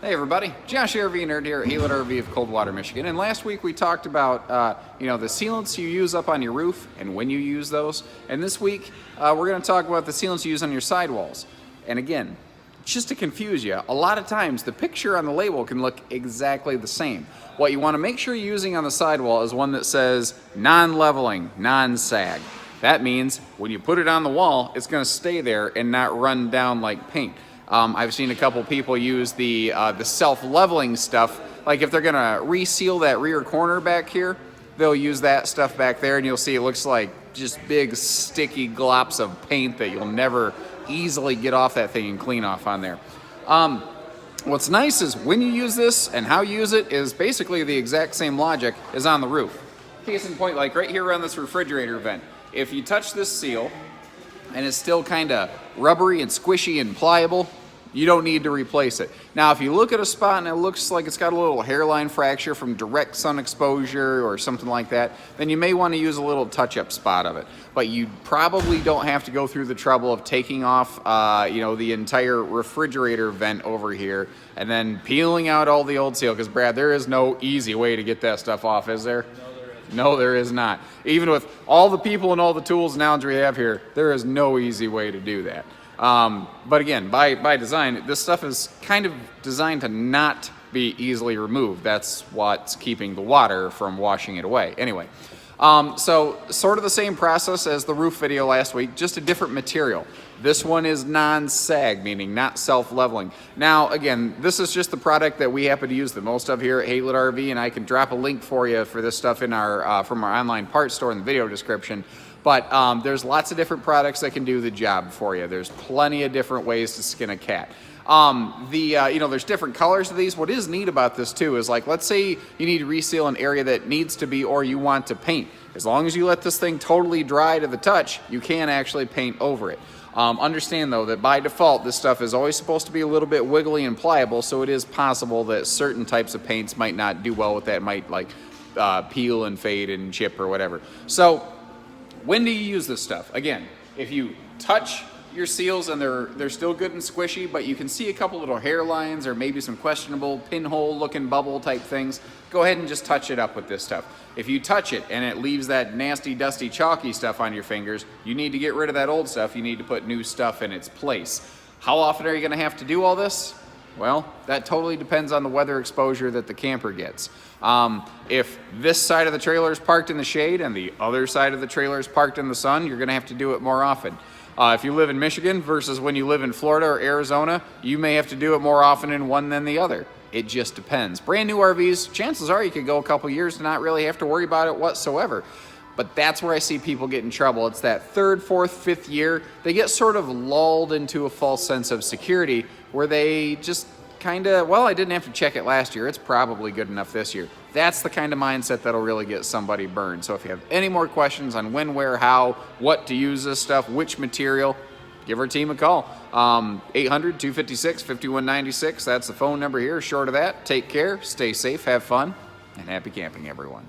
Hey everybody, Josh RV Nerd here at Haylett RV of Coldwater, Michigan. And last week we talked about the sealants you use up on your roof and when you use those. And this week we're going to talk about the sealants you use on your sidewalls. And again, just to confuse you, a lot of times the picture on the label can look exactly the same. What you want to make sure you're using on the sidewall is one that says non-leveling, non-sag. That means when you put it on the wall, it's going to stay there and not run down like paint. I've seen a couple people use the self-leveling stuff. Like if they're gonna reseal that rear corner back here, they'll use that stuff back there, and you'll see it looks like just big sticky glops of paint that you'll never easily get off that thing and clean off on there. What's nice is when you use this and how you use it is basically the exact same logic as on the roof. Case in point, like right here around this refrigerator vent, if you touch this seal and it's still kind of rubbery and squishy and pliable, you don't need to replace it. Now, if you look at a spot and it looks like it's got a little hairline fracture from direct sun exposure or something like that, then you may want to use a little touch-up spot of it. But you probably don't have to go through the trouble of taking off, the entire refrigerator vent over here and then peeling out all the old seal. Because, Brad, there is no easy way to get that stuff off, is there? No, there is not. Even with all the people and all the tools and knowledge we have here, there is no easy way to do that. But again, by design, this stuff is kind of designed to not be easily removed. That's what's keeping the water from washing it away. Anyway, so sort of the same process as the roof video last week, just a different material. This one is non-sag, meaning not self-leveling. Now, again, this is just the product that we happen to use the most of here at Haylett RV, and I can drop a link for you for this stuff in our from our online parts store in the video description. But there's lots of different products that can do the job for you. There's plenty of different ways to skin a cat. There's different colors of these. What is neat about this too is, like, let's say you need to reseal an area that needs to be, or you want to paint. As long as you let this thing totally dry to the touch, you can actually paint over it. Understand though that by default this stuff is always supposed to be a little bit wiggly and pliable, so it is possible that certain types of paints might not do well with that. It might peel and fade and chip or whatever. So when do you use this stuff? Again, if you touch your seals and they're still good and squishy, but you can see a couple little hairlines or maybe some questionable pinhole looking bubble type things, go ahead and just touch it up with this stuff. If you touch it and it leaves that nasty, dusty, chalky stuff on your fingers, you need to get rid of that old stuff. You need to put new stuff in its place. How often are you gonna have to do all this? Well, that totally depends on the weather exposure that the camper gets. If this side of the trailer is parked in the shade and the other side of the trailer is parked in the sun, you're gonna have to do it more often. If you live in Michigan versus when you live in Florida or Arizona, you may have to do it more often in one than the other. It just depends. Brand new RVs, chances are you could go a couple years to not really have to worry about it whatsoever. But that's where I see people get in trouble. It's that third, fourth, fifth year, they get sort of lulled into a false sense of security where they just kind of, well, I didn't have to check it last year, it's probably good enough this year. That's the kind of mindset that'll really get somebody burned. So if you have any more questions on when, where, how, what to use this stuff, which material, give our team a call. 800-256-5196, that's the phone number here. Short of that, take care, stay safe, have fun, and happy camping, everyone.